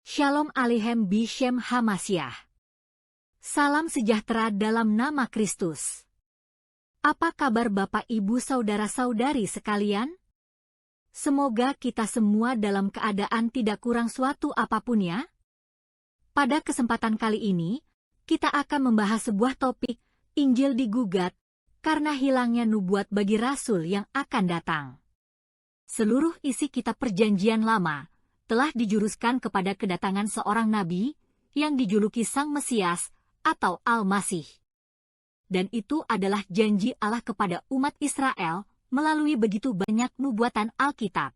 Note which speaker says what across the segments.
Speaker 1: Shalom Aleichem Bishem Hamasyah. Salam sejahtera dalam nama Kristus. Apa kabar Bapak Ibu Saudara-saudari sekalian? Semoga kita semua dalam keadaan tidak kurang suatu apapun ya. Pada kesempatan kali ini, kita akan membahas sebuah topik, Injil digugat, karena hilangnya nubuat bagi Rasul yang akan datang. Seluruh isi kitab Perjanjian Lama telah dijuruskan kepada kedatangan seorang nabi yang dijuluki Sang Mesias atau Al-Masih. Dan itu adalah janji Allah kepada umat Israel melalui begitu banyak nubuatan Alkitab.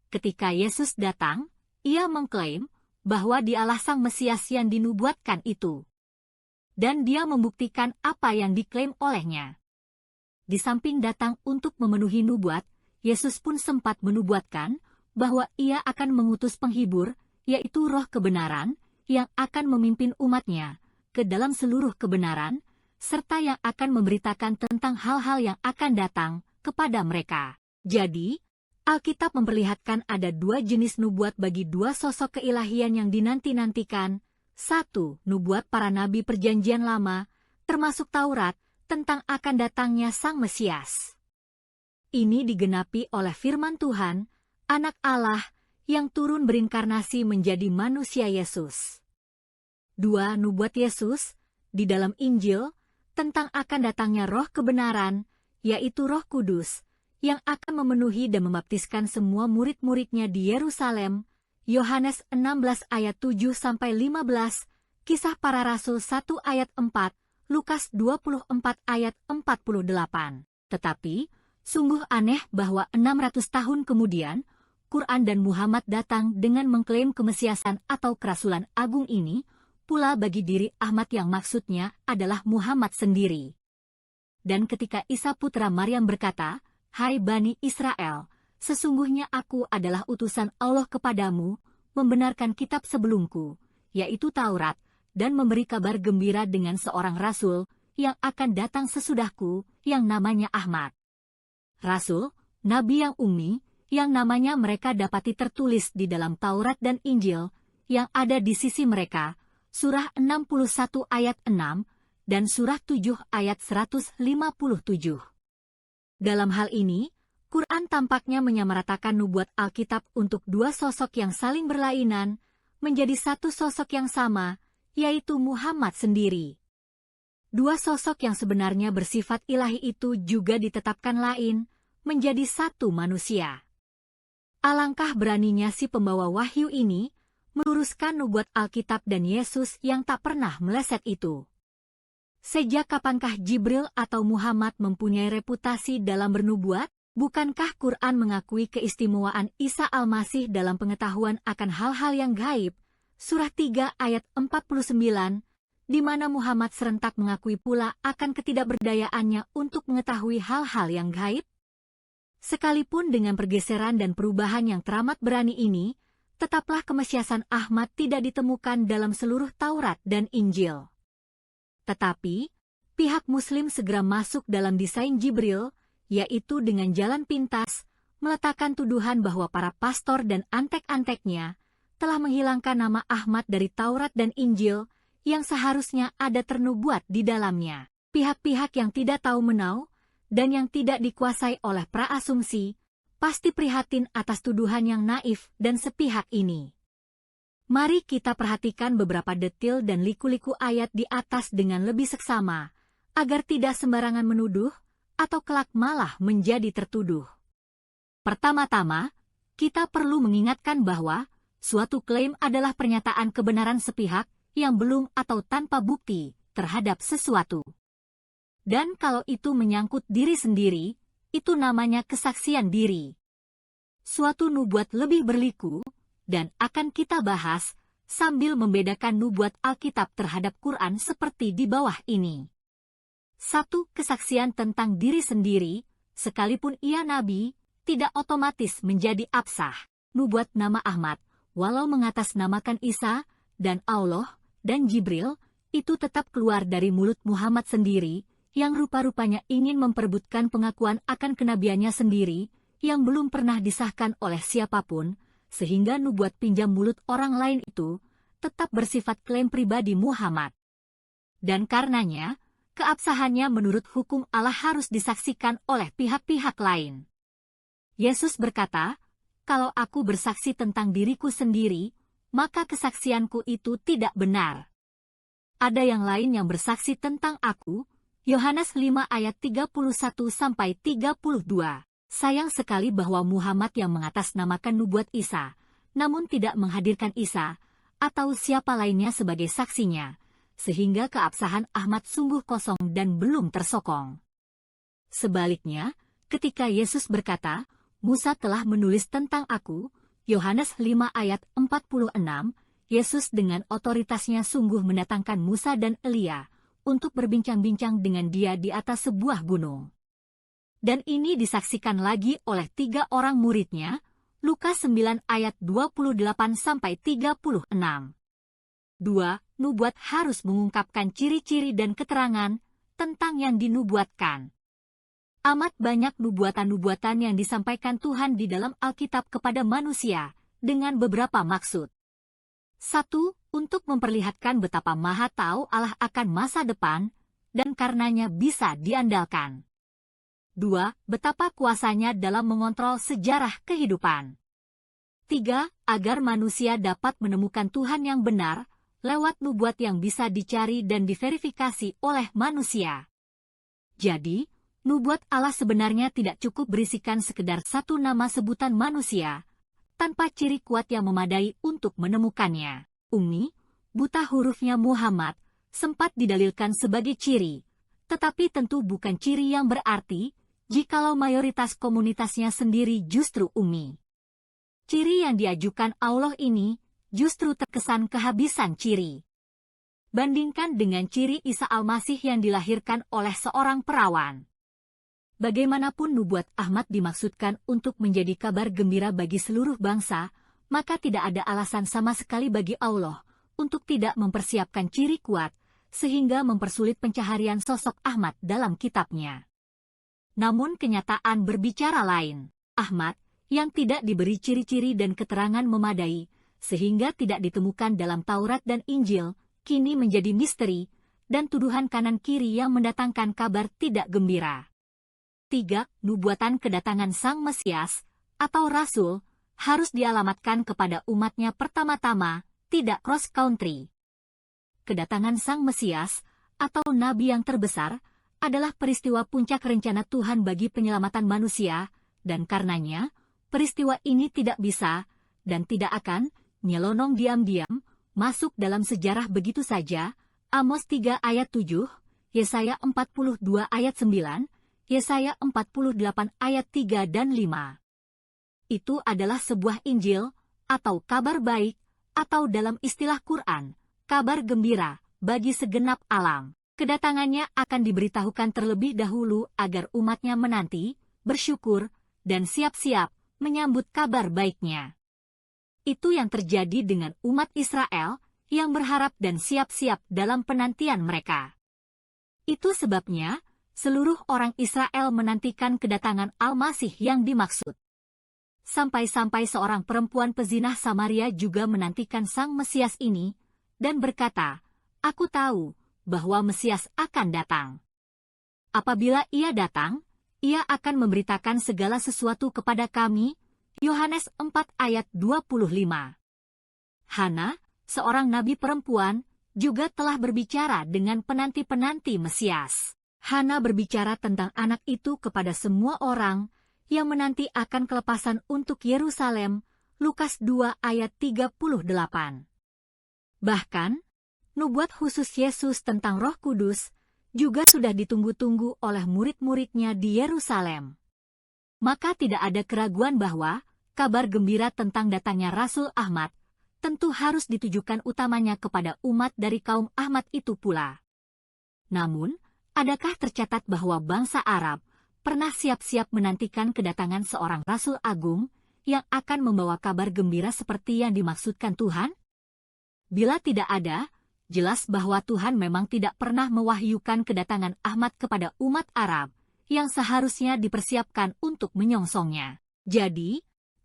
Speaker 1: Ketika Yesus datang, ia mengklaim bahwa dialah Sang Mesias yang dinubuatkan itu. Dan dia membuktikan apa yang diklaim olehnya. Di samping datang untuk memenuhi nubuat, Yesus pun sempat menubuatkan bahwa ia akan mengutus penghibur, yaitu Roh kebenaran, yang akan memimpin umatnya ke dalam seluruh kebenaran, serta yang akan memberitakan tentang hal-hal yang akan datang kepada mereka. Jadi, Alkitab memperlihatkan ada dua jenis nubuat bagi dua sosok keilahian yang dinanti-nantikan. Satu, nubuat para nabi Perjanjian Lama, termasuk Taurat, tentang akan datangnya Sang Mesias. Ini digenapi oleh firman Tuhan, Anak Allah yang turun berinkarnasi menjadi manusia Yesus. Dua, nubuat Yesus di dalam Injil tentang akan datangnya Roh kebenaran, yaitu Roh Kudus, yang akan memenuhi dan membaptiskan semua murid-muridnya di Yerusalem. Yohanes 16 ayat 7-15, Kisah Para Rasul 1 ayat 4, Lukas 24 ayat 48. Tetapi, sungguh aneh bahwa 600 tahun kemudian, Quran dan Muhammad datang dengan mengklaim kemesiasan atau kerasulan agung ini, pula bagi diri Ahmad yang maksudnya adalah Muhammad sendiri. Dan ketika Isa putra Maryam berkata, "Hai Bani Israel, sesungguhnya aku adalah utusan Allah kepadamu, membenarkan kitab sebelumku, yaitu Taurat, dan memberi kabar gembira dengan seorang rasul yang akan datang sesudahku, yang namanya Ahmad." Rasul, nabi yang ummi, yang namanya mereka dapati tertulis di dalam Taurat dan Injil, yang ada di sisi mereka, surah 61 ayat 6, dan surah 7 ayat 157. Dalam hal ini, Quran tampaknya menyamaratakan nubuat Alkitab untuk dua sosok yang saling berlainan, menjadi satu sosok yang sama, yaitu Muhammad sendiri. Dua sosok yang sebenarnya bersifat ilahi itu juga ditetapkan lain, menjadi satu manusia. Alangkah beraninya si pembawa wahyu ini meluruskan nubuat Alkitab dan Yesus yang tak pernah meleset itu. Sejak kapankah Jibril atau Muhammad mempunyai reputasi dalam bernubuat? Bukankah Quran mengakui keistimewaan Isa Al-Masih dalam pengetahuan akan hal-hal yang gaib? Surah 3 ayat 49, di mana Muhammad serentak mengakui pula akan ketidakberdayaannya untuk mengetahui hal-hal yang gaib? Sekalipun dengan pergeseran dan perubahan yang teramat berani ini, tetaplah kemesiasan Ahmad tidak ditemukan dalam seluruh Taurat dan Injil. Tetapi, pihak Muslim segera masuk dalam desain Jibril, yaitu dengan jalan pintas, meletakkan tuduhan bahwa para pastor dan antek-anteknya telah menghilangkan nama Ahmad dari Taurat dan Injil yang seharusnya ada ternubuat di dalamnya. Pihak-pihak yang tidak tahu menau dan yang tidak dikuasai oleh praasumsi, pasti prihatin atas tuduhan yang naif dan sepihak ini. Mari kita perhatikan beberapa detil dan liku-liku ayat di atas dengan lebih seksama, agar tidak sembarangan menuduh, atau kelak malah menjadi tertuduh. Pertama-tama, kita perlu mengingatkan bahwa suatu klaim adalah pernyataan kebenaran sepihak yang belum atau tanpa bukti terhadap sesuatu. Dan kalau itu menyangkut diri sendiri, itu namanya kesaksian diri. Suatu nubuat lebih berliku, dan akan kita bahas sambil membedakan nubuat Alkitab terhadap Quran seperti di bawah ini. Satu, kesaksian tentang diri sendiri, sekalipun ia nabi, tidak otomatis menjadi absah. Nubuat nama Ahmad, walau mengatasnamakan Isa, dan Allah, dan Jibril, itu tetap keluar dari mulut Muhammad sendiri, yang rupa-rupanya ingin memperebutkan pengakuan akan kenabiannya sendiri, yang belum pernah disahkan oleh siapapun, sehingga nubuat pinjam mulut orang lain itu tetap bersifat klaim pribadi Muhammad. Dan karenanya, keabsahannya menurut hukum Allah harus disaksikan oleh pihak-pihak lain. Yesus berkata, "Kalau aku bersaksi tentang diriku sendiri, maka kesaksianku itu tidak benar. Ada yang lain yang bersaksi tentang aku." Yohanes 5 ayat 31-32. Sayang sekali bahwa Muhammad yang mengatasnamakan nubuat Isa, namun tidak menghadirkan Isa atau siapa lainnya sebagai saksinya, sehingga keabsahan Ahmad sungguh kosong dan belum tersokong. Sebaliknya, ketika Yesus berkata, "Musa telah menulis tentang aku," Yohanes 5 ayat 46, Yesus dengan otoritasnya sungguh mendatangkan Musa dan Elia untuk berbincang-bincang dengan dia di atas sebuah gunung. Dan ini disaksikan lagi oleh 3 orang muridnya, Lukas 9 ayat 28-36. 2. Nubuat harus mengungkapkan ciri-ciri dan keterangan tentang yang dinubuatkan. Amat banyak nubuatan-nubuatan yang disampaikan Tuhan di dalam Alkitab kepada manusia dengan beberapa maksud. 1. Untuk memperlihatkan betapa maha tahu Allah akan masa depan dan karenanya bisa diandalkan. 2. Betapa kuasanya dalam mengontrol sejarah kehidupan. 3. Agar manusia dapat menemukan Tuhan yang benar lewat nubuat yang bisa dicari dan diverifikasi oleh manusia. Jadi, nubuat Allah sebenarnya tidak cukup berisikan sekedar satu nama sebutan manusia, tanpa ciri kuat yang memadai untuk menemukannya. Ummi, buta hurufnya Muhammad, sempat didalilkan sebagai ciri, tetapi tentu bukan ciri yang berarti jikalau mayoritas komunitasnya sendiri justru ummi. Ciri yang diajukan Allah ini justru terkesan kehabisan ciri. Bandingkan dengan ciri Isa Al-Masih yang dilahirkan oleh seorang perawan. Bagaimanapun nubuat Ahmad dimaksudkan untuk menjadi kabar gembira bagi seluruh bangsa, maka tidak ada alasan sama sekali bagi Allah untuk tidak mempersiapkan ciri kuat, sehingga mempersulit pencaharian sosok Ahmad dalam kitabnya. Namun kenyataan berbicara lain. Ahmad, yang tidak diberi ciri-ciri dan keterangan memadai, sehingga tidak ditemukan dalam Taurat dan Injil, kini menjadi misteri, dan tuduhan kanan-kiri yang mendatangkan kabar tidak gembira. 3. Nubuatan kedatangan Sang Mesias, atau Rasul, harus dialamatkan kepada umatnya pertama-tama, tidak cross-country. Kedatangan Sang Mesias, atau Nabi yang terbesar, adalah peristiwa puncak rencana Tuhan bagi penyelamatan manusia, dan karenanya, peristiwa ini tidak bisa, dan tidak akan, nyelonong diam-diam, masuk dalam sejarah begitu saja. Amos 3 ayat 7, Yesaya 42 ayat 9, Yesaya 48 ayat 3 dan 5. Itu adalah sebuah Injil, atau kabar baik, atau dalam istilah Quran, kabar gembira, bagi segenap alam. Kedatangannya akan diberitahukan terlebih dahulu agar umatnya menanti, bersyukur, dan siap-siap menyambut kabar baiknya. Itu yang terjadi dengan umat Israel yang berharap dan siap-siap dalam penantian mereka. Itu sebabnya, seluruh orang Israel menantikan kedatangan Al-Masih yang dimaksud. Sampai-sampai seorang perempuan pezinah Samaria juga menantikan Sang Mesias ini, dan berkata, "Aku tahu bahwa Mesias akan datang. Apabila ia datang, ia akan memberitakan segala sesuatu kepada kami." Yohanes 4 ayat 25. Hana, seorang nabi perempuan, juga telah berbicara dengan penanti-penanti Mesias. Hana berbicara tentang anak itu kepada semua orang yang menanti akan kelepasan untuk Yerusalem, Lukas 2 ayat 38. Bahkan, nubuat khusus Yesus tentang Roh Kudus juga sudah ditunggu-tunggu oleh murid-muridnya di Yerusalem. Maka tidak ada keraguan bahwa kabar gembira tentang datangnya Rasul Ahmad tentu harus ditujukan utamanya kepada umat dari kaum Ahmad itu pula. Namun, adakah tercatat bahwa bangsa Arab pernah siap-siap menantikan kedatangan seorang Rasul Agung yang akan membawa kabar gembira seperti yang dimaksudkan Tuhan? Bila tidak ada, jelas bahwa Tuhan memang tidak pernah mewahyukan kedatangan Ahmad kepada umat Arab yang seharusnya dipersiapkan untuk menyongsongnya. Jadi,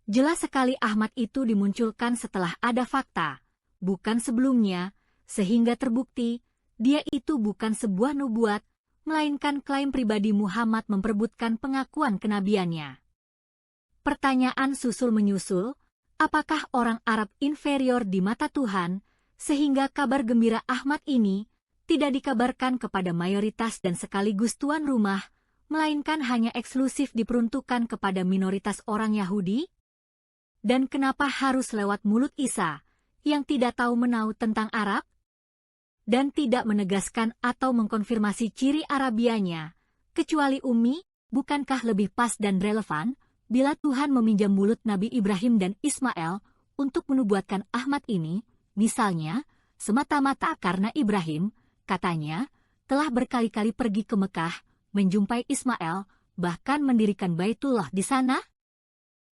Speaker 1: Jelas sekali Ahmad itu dimunculkan setelah ada fakta, bukan sebelumnya, sehingga terbukti dia itu bukan sebuah nubuat, melainkan klaim pribadi Muhammad memperebutkan pengakuan kenabiannya. Pertanyaan susul menyusul, apakah orang Arab inferior di mata Tuhan, sehingga kabar gembira Ahmad ini tidak dikabarkan kepada mayoritas dan sekaligus tuan rumah, melainkan hanya eksklusif diperuntukkan kepada minoritas orang Yahudi? Dan kenapa harus lewat mulut Isa, yang tidak tahu menau tentang Arab? Dan tidak menegaskan atau mengkonfirmasi ciri Arabianya, kecuali Ummi, bukankah lebih pas dan relevan bila Tuhan meminjam mulut Nabi Ibrahim dan Ismail untuk menubuatkan Ahmad ini, misalnya, semata-mata karena Ibrahim, katanya, telah berkali-kali pergi ke Mekah, menjumpai Ismail, bahkan mendirikan Baitullah di sana?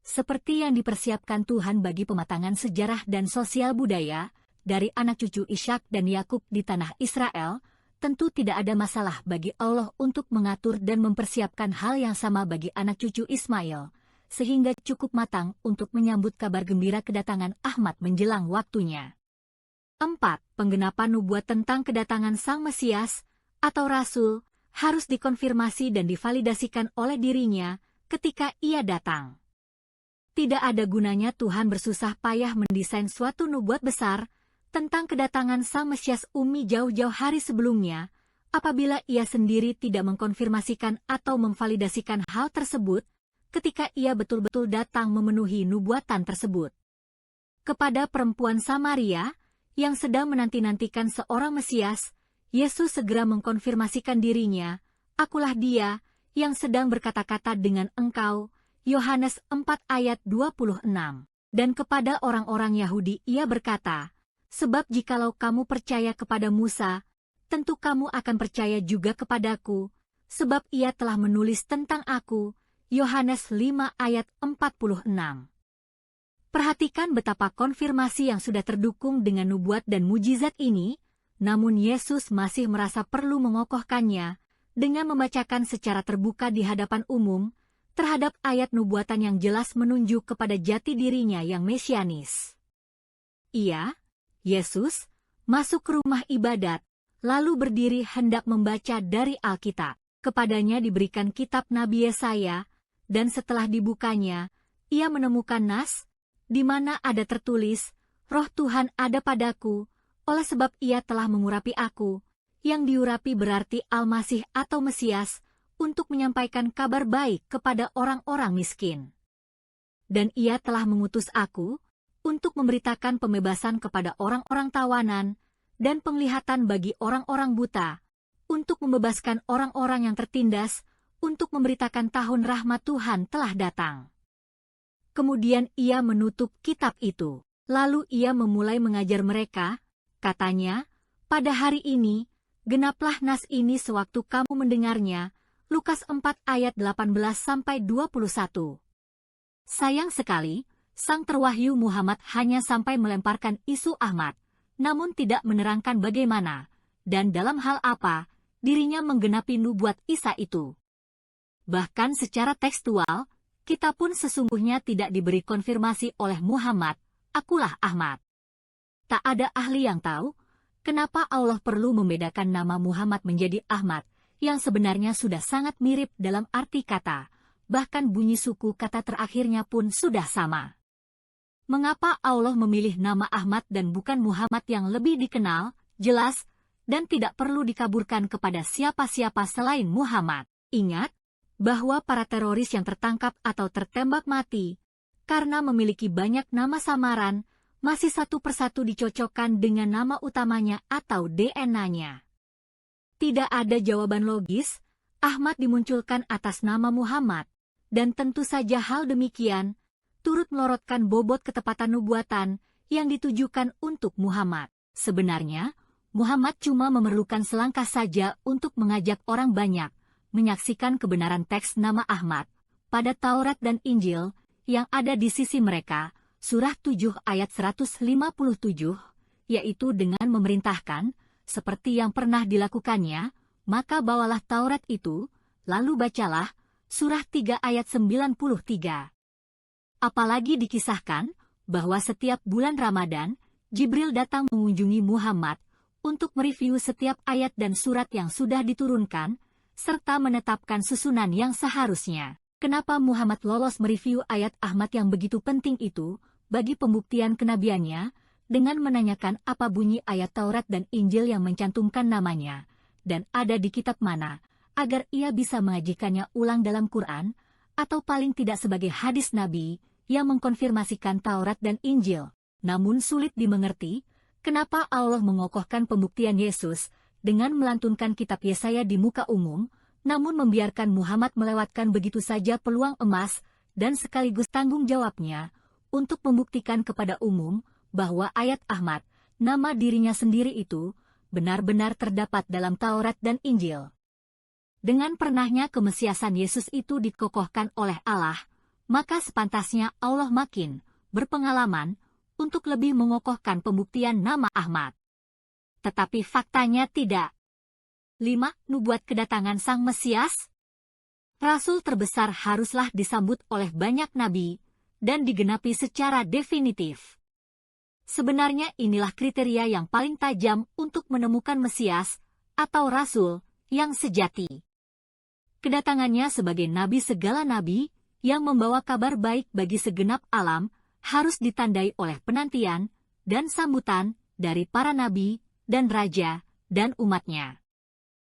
Speaker 1: Seperti yang dipersiapkan Tuhan bagi pematangan sejarah dan sosial budaya dari anak cucu Ishak dan Yakub di tanah Israel, tentu tidak ada masalah bagi Allah untuk mengatur dan mempersiapkan hal yang sama bagi anak cucu Ismail, sehingga cukup matang untuk menyambut kabar gembira kedatangan Ahmad menjelang waktunya. 4. Penggenapan nubuat tentang kedatangan Sang Mesias atau Rasul harus dikonfirmasi dan divalidasikan oleh dirinya ketika ia datang. Tidak ada gunanya Tuhan bersusah payah mendesain suatu nubuat besar tentang kedatangan Sang Mesias Ummi jauh-jauh hari sebelumnya, apabila ia sendiri tidak mengkonfirmasikan atau memvalidasikan hal tersebut ketika ia betul-betul datang memenuhi nubuatan tersebut. Kepada perempuan Samaria yang sedang menanti-nantikan seorang Mesias, Yesus segera mengkonfirmasikan dirinya, "Akulah Dia yang sedang berkata-kata dengan engkau." Yohanes 4 ayat 26. Dan kepada orang-orang Yahudi ia berkata, "Sebab jikalau kamu percaya kepada Musa, tentu kamu akan percaya juga kepadaku, sebab ia telah menulis tentang aku." Yohanes 5 ayat 46. Perhatikan betapa konfirmasi yang sudah terdukung dengan nubuat dan mujizat ini, namun Yesus masih merasa perlu mengokohkannya dengan membacakan secara terbuka di hadapan umum terhadap ayat nubuatan yang jelas menunjuk kepada jati dirinya yang mesianis. Ia, Yesus, masuk ke rumah ibadat, lalu berdiri hendak membaca dari Alkitab. Kepadanya diberikan kitab Nabi Yesaya, dan setelah dibukanya, ia menemukan nas, di mana ada tertulis, "Roh Tuhan ada padaku, oleh sebab ia telah mengurapi aku," yang diurapi berarti Al-Masih atau Mesias, untuk menyampaikan kabar baik kepada orang-orang miskin. Dan ia telah mengutus aku, untuk memberitakan pembebasan kepada orang-orang tawanan, dan penglihatan bagi orang-orang buta, untuk membebaskan orang-orang yang tertindas, untuk memberitakan tahun rahmat Tuhan telah datang. Kemudian ia menutup kitab itu. Lalu ia memulai mengajar mereka, katanya, "Pada hari ini, genaplah nas ini sewaktu kamu mendengarnya." Lukas 4 ayat 18-21. Sayang sekali, sang terwahyu Muhammad hanya sampai melemparkan isu Ahmad, namun tidak menerangkan bagaimana, dan dalam hal apa, dirinya menggenapi nubuat Isa itu. Bahkan secara tekstual, kita pun sesungguhnya tidak diberi konfirmasi oleh Muhammad, "Akulah Ahmad." Tak ada ahli yang tahu, kenapa Allah perlu membedakan nama Muhammad menjadi Ahmad, yang sebenarnya sudah sangat mirip dalam arti kata, bahkan bunyi suku kata terakhirnya pun sudah sama. Mengapa Allah memilih nama Ahmad dan bukan Muhammad yang lebih dikenal, jelas, dan tidak perlu dikaburkan kepada siapa-siapa selain Muhammad? Ingat, bahwa para teroris yang tertangkap atau tertembak mati, karena memiliki banyak nama samaran, masih satu persatu dicocokkan dengan nama utamanya atau DNA-nya. Tidak ada jawaban logis, Ahmad dimunculkan atas nama Muhammad, dan tentu saja hal demikian turut melorotkan bobot ketepatan nubuatan yang ditujukan untuk Muhammad. Sebenarnya, Muhammad cuma memerlukan selangkah saja untuk mengajak orang banyak menyaksikan kebenaran teks nama Ahmad pada Taurat dan Injil yang ada di sisi mereka, surah 7 ayat 157, yaitu dengan memerintahkan, seperti yang pernah dilakukannya, maka bawalah Taurat itu, lalu bacalah, surah 3 ayat 93. Apalagi dikisahkan bahwa setiap bulan Ramadan, Jibril datang mengunjungi Muhammad untuk mereview setiap ayat dan surat yang sudah diturunkan, serta menetapkan susunan yang seharusnya. Kenapa Muhammad lolos mereview ayat Ahmad yang begitu penting itu bagi pembuktian kenabiannya, dengan menanyakan apa bunyi ayat Taurat dan Injil yang mencantumkan namanya, dan ada di kitab mana, agar ia bisa mengajikannya ulang dalam Quran, atau paling tidak sebagai hadis Nabi yang mengkonfirmasikan Taurat dan Injil. Namun sulit dimengerti, kenapa Allah mengokohkan pembuktian Yesus dengan melantunkan kitab Yesaya di muka umum, namun membiarkan Muhammad melewatkan begitu saja peluang emas dan sekaligus tanggung jawabnya untuk membuktikan kepada umum bahwa ayat Ahmad, nama dirinya sendiri itu, benar-benar terdapat dalam Taurat dan Injil. Dengan pernahnya kemesiasan Yesus itu dikokohkan oleh Allah, maka sepantasnya Allah makin berpengalaman untuk lebih mengokohkan pembuktian nama Ahmad. Tetapi faktanya tidak. 5. Nubuat kedatangan Sang Mesias. Rasul terbesar haruslah disambut oleh banyak nabi dan digenapi secara definitif. Sebenarnya inilah kriteria yang paling tajam untuk menemukan Mesias atau Rasul yang sejati. Kedatangannya sebagai nabi segala nabi yang membawa kabar baik bagi segenap alam harus ditandai oleh penantian dan sambutan dari para nabi dan raja dan umatnya.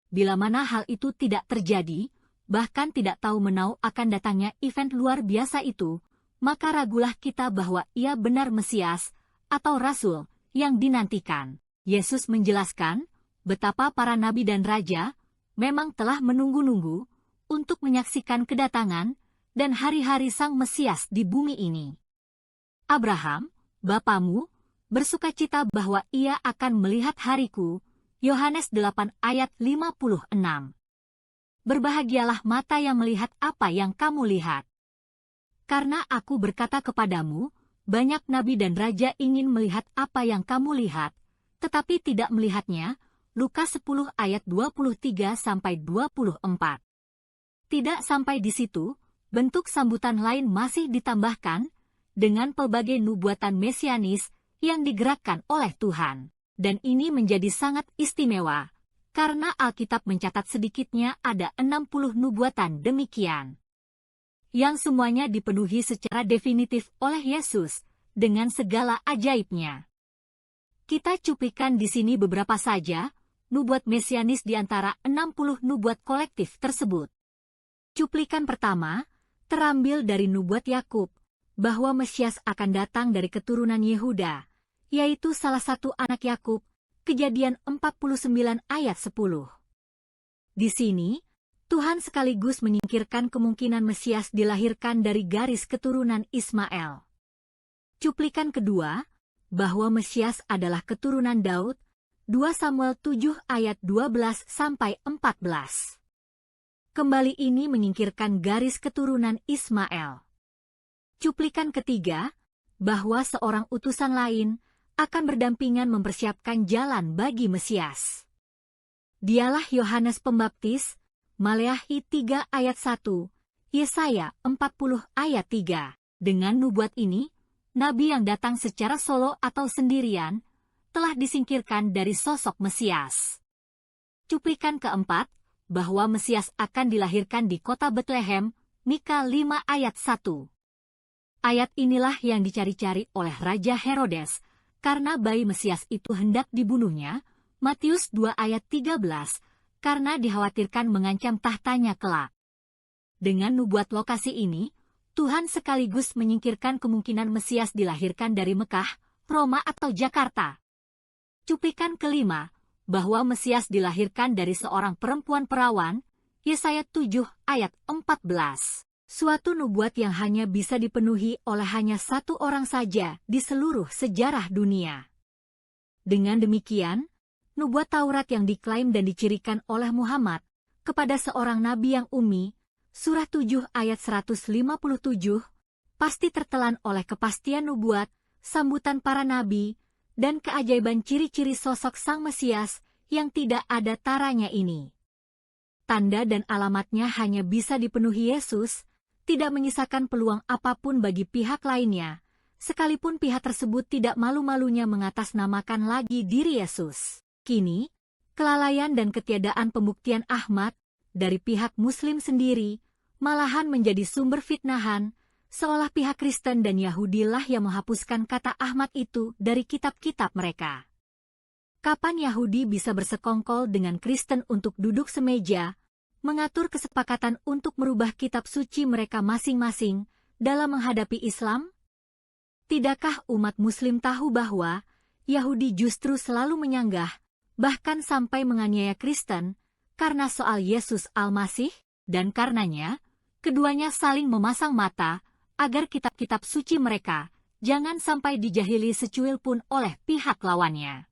Speaker 1: Bila mana hal itu tidak terjadi, bahkan tidak tahu menau akan datangnya event luar biasa itu, maka ragulah kita bahwa ia benar Mesias atau Rasul yang dinantikan. Yesus menjelaskan betapa para nabi dan raja memang telah menunggu-nunggu untuk menyaksikan kedatangan dan hari-hari Sang Mesias di bumi ini. Abraham, bapamu, bersukacita bahwa ia akan melihat hariku. Yohanes 8 ayat 56. Berbahagialah mata yang melihat apa yang kamu lihat. Karena aku berkata kepadamu, banyak nabi dan raja ingin melihat apa yang kamu lihat, tetapi tidak melihatnya. Lukas 10 ayat 23-24. Tidak sampai di situ, bentuk sambutan lain masih ditambahkan dengan pelbagai nubuatan mesianis yang digerakkan oleh Tuhan. Dan ini menjadi sangat istimewa, karena Alkitab mencatat sedikitnya ada 60 nubuatan demikian. Yang semuanya dipenuhi secara definitif oleh Yesus dengan segala ajaibnya. Kita cuplikan di sini beberapa saja nubuat mesianis di antara 60 nubuat kolektif tersebut. Cuplikan pertama terambil dari nubuat Yakub bahwa Mesias akan datang dari keturunan Yehuda, yaitu salah satu anak Yakub, Kejadian 49 ayat 10. Di sini, Tuhan sekaligus menyingkirkan kemungkinan Mesias dilahirkan dari garis keturunan Ismail. Cuplikan kedua, bahwa Mesias adalah keturunan Daud, 2 Samuel 7 ayat 12-14. Kembali ini menyingkirkan garis keturunan Ismail. Cuplikan ketiga, bahwa seorang utusan lain akan berdampingan mempersiapkan jalan bagi Mesias. Dialah Yohanes Pembaptis, Maleakhi 3 ayat 1, Yesaya 40 ayat 3. Dengan nubuat ini, nabi yang datang secara solo atau sendirian telah disingkirkan dari sosok Mesias. Cuplikan keempat, bahwa Mesias akan dilahirkan di kota Betlehem, Mika 5 ayat 1. Ayat inilah yang dicari-cari oleh Raja Herodes, karena bayi Mesias itu hendak dibunuhnya, Matius 2 ayat 13, karena dikhawatirkan mengancam tahtanya kelak. Dengan nubuat lokasi ini, Tuhan sekaligus menyingkirkan kemungkinan Mesias dilahirkan dari Mekah, Roma atau Jakarta. Cuplikan kelima, bahwa Mesias dilahirkan dari seorang perempuan perawan, Yesaya 7 ayat 14. Suatu nubuat yang hanya bisa dipenuhi oleh hanya satu orang saja di seluruh sejarah dunia. Dengan demikian, nubuat Taurat yang diklaim dan dicirikan oleh Muhammad kepada seorang nabi yang ummi, surah 7 ayat 157, pasti tertelan oleh kepastian nubuat, sambutan para nabi, dan keajaiban ciri-ciri sosok Sang Mesias yang tidak ada taranya ini. Tanda dan alamatnya hanya bisa dipenuhi Yesus, tidak menyisakan peluang apapun bagi pihak lainnya, sekalipun pihak tersebut tidak malu-malunya mengatasnamakan lagi diri Yesus. Kini, kelalaian dan ketiadaan pembuktian Ahmad dari pihak Muslim sendiri malahan menjadi sumber fitnahan, seolah pihak Kristen dan Yahudi lah yang menghapuskan kata Ahmad itu dari kitab-kitab mereka. Kapan Yahudi bisa bersekongkol dengan Kristen untuk duduk semeja, mengatur kesepakatan untuk merubah kitab suci mereka masing-masing dalam menghadapi Islam? Tidakkah umat Muslim tahu bahwa Yahudi justru selalu menyanggah, bahkan sampai menganiaya Kristen, karena soal Yesus Al-Masih, dan karenanya, keduanya saling memasang mata agar kitab-kitab suci mereka jangan sampai dijahili secuil pun oleh pihak lawannya.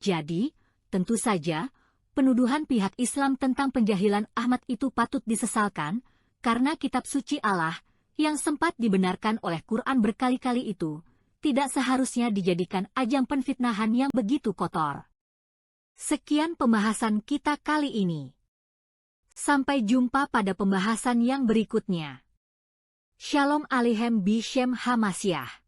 Speaker 1: Jadi, tentu saja, penuduhan pihak Islam tentang penjahilan Ahmad itu patut disesalkan, karena kitab suci Allah yang sempat dibenarkan oleh Quran berkali-kali itu tidak seharusnya dijadikan ajang penfitnahan yang begitu kotor. Sekian pembahasan kita kali ini. Sampai jumpa pada pembahasan yang berikutnya. Shalom Aleichem Bishem HaMashiach.